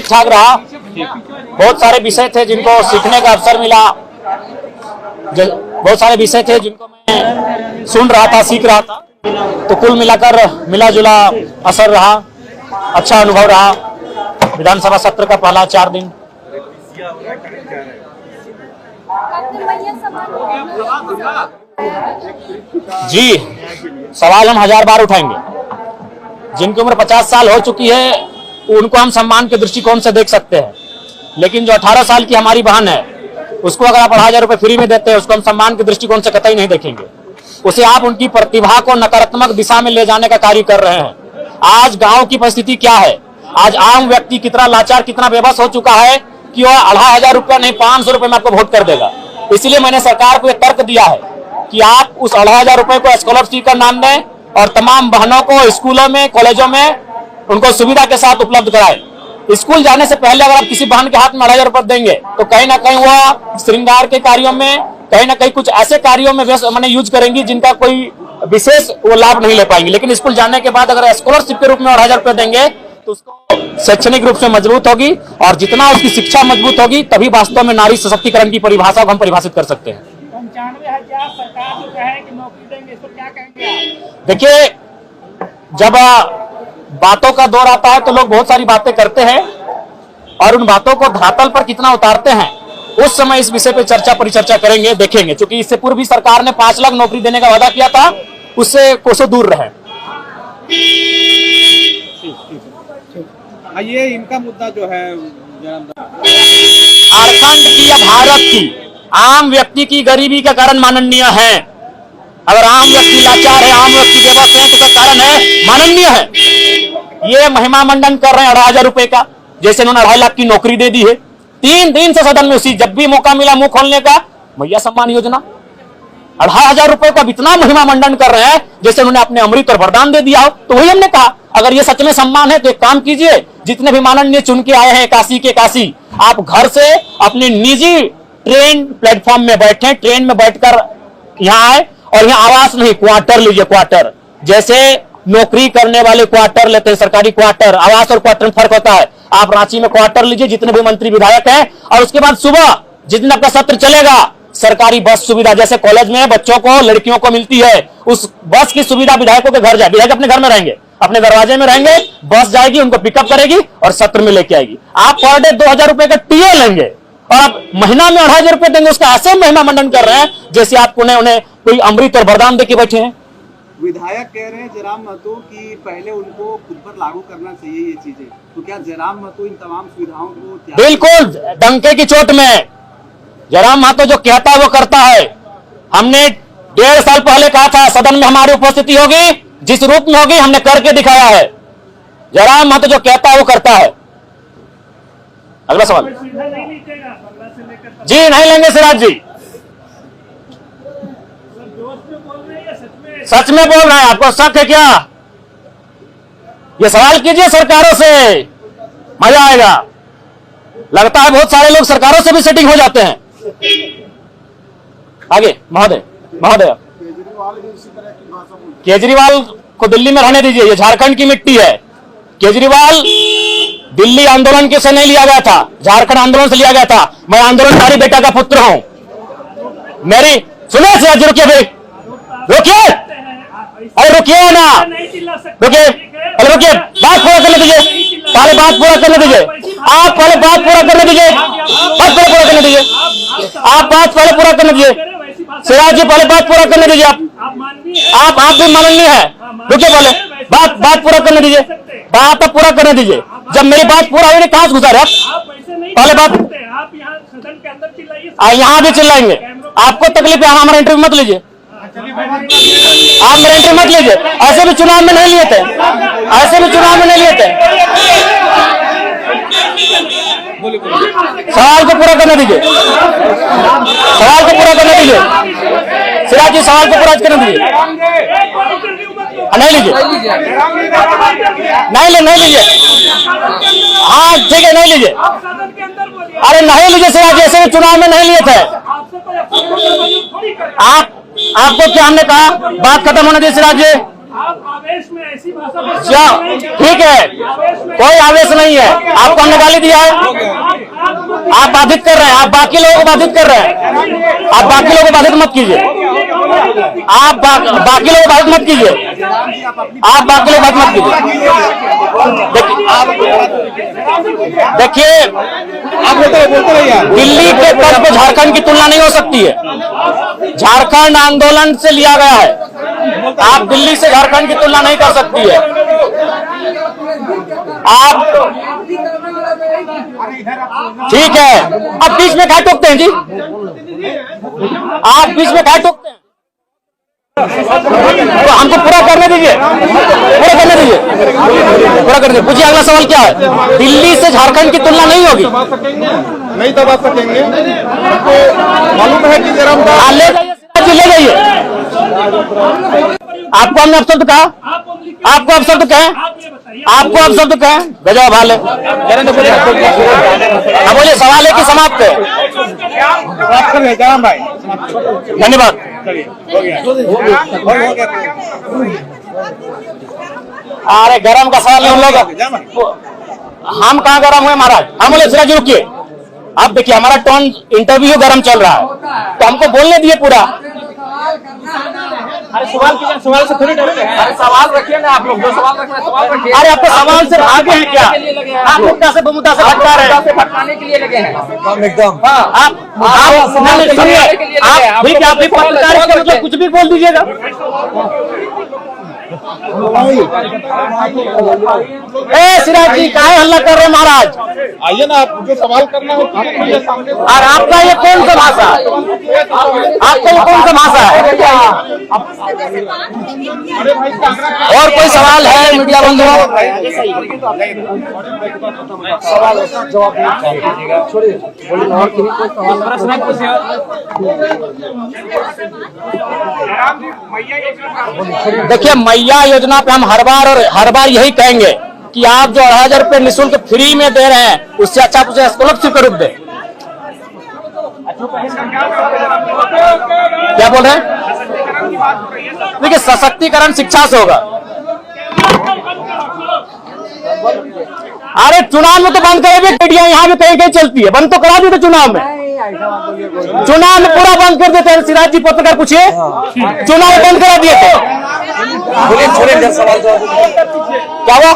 ठीक ठाक रहा। बहुत सारे विषय थे जिनको सीखने का अवसर मिला, बहुत सारे विषय थे जिनको मैं सुन रहा था, सीख रहा था। तो कुल मिलाकर मिला जुला असर रहा, अच्छा अनुभव रहा। विधानसभा सत्र का पहला 4 दिन। जी, सवाल हम 1000 बार उठाएंगे। जिनकी उम्र 50 साल हो चुकी है उनको हम सम्मान के दृष्टिकोण से देख सकते हैं, लेकिन जो 18 साल की हमारी बहन है उसको अगर आप 2,500 रुपए फ्री में देते हैं, उसको हम सम्मान के दृष्टिकोण से कतई नहीं देखेंगे। उसे आप उनकी प्रतिभा को नकारात्मक दिशा में ले जाने का कार्य कर रहे हैं। आज गांव की परिस्थिति क्या है, आज आम व्यक्ति कितना लाचार, कितना बेबस हो चुका है कि वह 2,500 रुपया नहीं 500 रुपए में आपको वोट कर देगा। इसलिए मैंने सरकार को एक तर्क दिया है कि आप उस 2,500 रुपए को स्कॉलरशिप का नाम दें और तमाम बहनों को स्कूलों में, कॉलेजों में उनको सुविधा के साथ उपलब्ध कराएं। स्कूल जाने से पहले अगर आप किसी बहन के हाथ में 2,500 रुपए देंगे तो कहीं ना कहीं वह श्रृंगार के कार्यों में, कहीं ना कहीं कुछ ऐसे कार्यों में मैंने यूज करेंगी जिनका कोई विशेष वो लाभ नहीं ले पाएंगे। लेकिन स्कूल जाने के बाद अगर स्कॉलरशिप के रूप में 2,500 रुपए देंगे तो उसको शैक्षणिक रूप से मजबूत होगी, और जितना उसकी शिक्षा मजबूत होगी तभी वास्तव में नारी सशक्तिकरण की परिभाषा को हम परिभाषित कर सकते हैं। 95,000 सरकार जो कहे कि नौकरी देंगे, इसको क्या कहेंगे? देखिए, जब बातों का दौर आता है तो लोग बहुत सारी बातें करते हैं और उन बातों को धरातल पर कितना उतारते हैं उस समय इस विषय पे चर्चा परिचर्चा करेंगे, देखेंगे। क्योंकि इससे पूर्व भी सरकार ने 5 लाख नौकरी देने का वादा किया था, उससे कोसों दूर रहे। ये इनका मुद्दा जो है झारखंड की या भारत की आम व्यक्ति की गरीबी का कारण माननीय है। अगर आम व्यक्ति लाचार है, आम व्यक्ति बेबस है तो उसका कारण है माननीय है। ये महिमा मंडन कर रहे हैं 2,500 रुपए का, जैसे उन्होंने 2.5 लाख की नौकरी दे दी है। 3 दिन से सदन में उसी जब भी मौका मिला मुंह खोलने का, मैया सम्मान योजना 2,500 रुपए का इतना महिमा मंडन कर रहे हैं जैसे उन्होंने अपने अमृत और वरदान दे दिया हो। तो वही हमने कहा, अगर ये सच में सम्मान है तो एक काम कीजिए, जितने भी माननीय चुन के आए हैं काशी के काशी, आप घर से अपने निजी ट्रेन प्लेटफॉर्म में बैठे, ट्रेन में बैठकर यहाँ आए और यहाँ आवास नहीं, क्वार्टर लीजिए। क्वार्टर जैसे नौकरी करने वाले क्वार्टर लेते हैं, सरकारी क्वार्टर, आवास और क्वार्टर में फर्क होता है। आप रांची में क्वार्टर लीजिए, जितने भी मंत्री विधायक हैं, और उसके बाद सुबह जिस दिन आपका सत्र चलेगा सरकारी बस सुविधा, जैसे कॉलेज में बच्चों को, लड़कियों को मिलती है, उस बस की सुविधा विधायकों के घर जाए। विधायक अपने घर में रहेंगे, अपने दरवाजे में रहेंगे, बस जाएगी, उनको पिकअप करेगी और सत्र में लेके आएगी। आप पर डे 2,000 रुपए का टीए लेंगे और आप महीना में 2,500 रुपए देंगे। उसका ऐसे महिमा मंडन कर रहे हैं जैसे आप उन्हें कोई अमृत और वरदान देके बैठे हैं। विधायक कह रहे हैं जयराम महतो कि पहले उनको खुद पर लागू करना चाहिए ये चीजें, तो क्या जयराम महतो इन तमाम सुविधाओं को? बिल्कुल, डंके की चोट में जयराम महतो जो कहता है वो करता है। हमने 1.5 साल पहले कहा था सदन में हमारी उपस्थिति होगी, जिस रूप में होगी हमने करके दिखाया है। जयराम महतो जो कहता है वो करता है। अगला सवाल। जी नहीं लेंगे सिराज जी, सच में बोल रहे हैं। आपको शक है क्या? ये सवाल कीजिए सरकारों से, मजा आएगा। लगता है बहुत सारे लोग सरकारों से भी सेटिंग हो जाते हैं। आगे महोदय, महोदय केजरीवाल को दिल्ली में रहने दीजिए, ये झारखंड की मिट्टी है। केजरीवाल दिल्ली आंदोलन के से नहीं लिया गया था, झारखंड आंदोलन से लिया गया था। मैं आंदोलनकारी बेटा का पुत्र हूं। मेरी सुनिए सिराज, रुकिए भाई, रुकिए, अरे रुकिए ना, रुकिए, अरे रुकिए, बात पूरा करने दीजिए, पहले बात पूरा करने दीजिए। आप पहले बात पूरा करने दीजिए, बात पहले पूरा करने दीजिए, आप बात पहले पूरा करने दीजिए। सिराज जी पहले बात पूरा करने दीजिए। आप भी माननीय है, रुकिए, पहले बात पूरा करने दीजिए, बात आप पूरा करने दीजिए। जब मेरी बात पूरा हुई कहां से गुजर आप? पहले बात, यहाँ भी चिल्लाएंगे, आपको तकलीफ है, हमारा इंटरव्यू मत लीजिए, आप मेरा इंटरव्यू मत लीजिए। ऐसे भी चुनाव में नहीं लिए थे, ऐसे भी चुनाव में नहीं लिए थे। सवाल को पूरा करने दीजिए, सवाल को पूरा करने दीजिए। सिराज जी सवाल को पूरा करने दीजिए। नहीं लीजिए, नहीं लीजिए, हाँ ठीक है, नहीं लीजिए। अरे नहीं लीजिए सिराज जी, ऐसे भी चुनाव में नहीं लिए थे। आपको क्या हमने कहा? बात खत्म होने दीजिए सिराज जी। आप आवेश में ऐसी ठीक है, कोई आवेश नहीं है। आपको हमने गाली दिया है, आप बाधित कर रहे हैं, आप बाकी लोगों को बाधित कर रहे हैं। आप बाकी लोगों को बाधित मत कीजिए, आप बाकी लोगों को बाधित मत कीजिए, आप बाकी लोग बाधित मत कीजिए। देखिए, दिल्ली के तर्ज पे झारखंड की तुलना नहीं हो सकती है। झारखंड आंदोलन से लिया गया है, आप दिल्ली से झारखंड की तुलना नहीं कर सकती है। आप ठीक है, अब बीच में क्या टोकते हैं जी, आप बीच में क्या टोकते हैं? तो हमको पूरा करने दीजिए, पूरा करने दीजिए, पूरा करने दीजिए। पूछिए अगला सवाल क्या है। दिल्ली से झारखंड की तुलना नहीं होगी, नहीं दबा सकेंगे। तो मालूम है कि जरा ले जाइए, ले जाइए। आपको हमने अफसर तो कहा, आपको अफसर तो कहें, आपको अफसर तो कहें, गजब हाल है। बोलिए, सवाल है कि समाप्त है? धन्यवाद। अरे गरम का सवाल नहीं, हम लोग हम कहाँ गरम हुए महाराज? हम बोले सिराज रुकिए, आप देखिए हमारा टोन इंटरव्यू गरम चल रहा है, तो हमको बोलने दिए पूरा। अरे सवाल कीजिए, सवाल से थोड़ी डरोगे। अरे सवाल रखिए ना, आप लोग जो सवाल रखना है सवाल रखिए। अरे आपको सवाल से भागे हैं क्या? आप मुद्दा से मुद्दा से भटका रहे हैं, भटकाने के लिए लगे हैं एकदम। आप सुनिए, आप ठीक है, आप भी पत्रकार के मतलब कुछ भी बोल दीजिएगा। ए सिराज जी, काहे हल्ला कर रहे हैं महाराज? आइए ना, आप जो सवाल करना हो सामने। और आपका ये कौन सा भाषा, आपका ये कौन सा भाषा है? और कोई सवाल है मीडिया बंधुओं? देखिए, मैया योजना पे हम हर बार यही कहेंगे कि आप जो 2,500 रुपये निःशुल्क फ्री में दे रहे हैं, उससे अच्छा कुछ स्कॉलरशिप के रूप दे। क्या बोल रहे हैं? देखिए, सशक्तिकरण शिक्षा से होगा। अरे चुनाव में तो बंद करे, मीडिया यहाँ भी कहीं कहीं चलती है, बंद तो करा दी तो चुनाव में पूरा बंद कर देते हैं। सिराज जी पत्रकार पूछिए, चुनाव बंद करा दिए थे। क्या हुआ?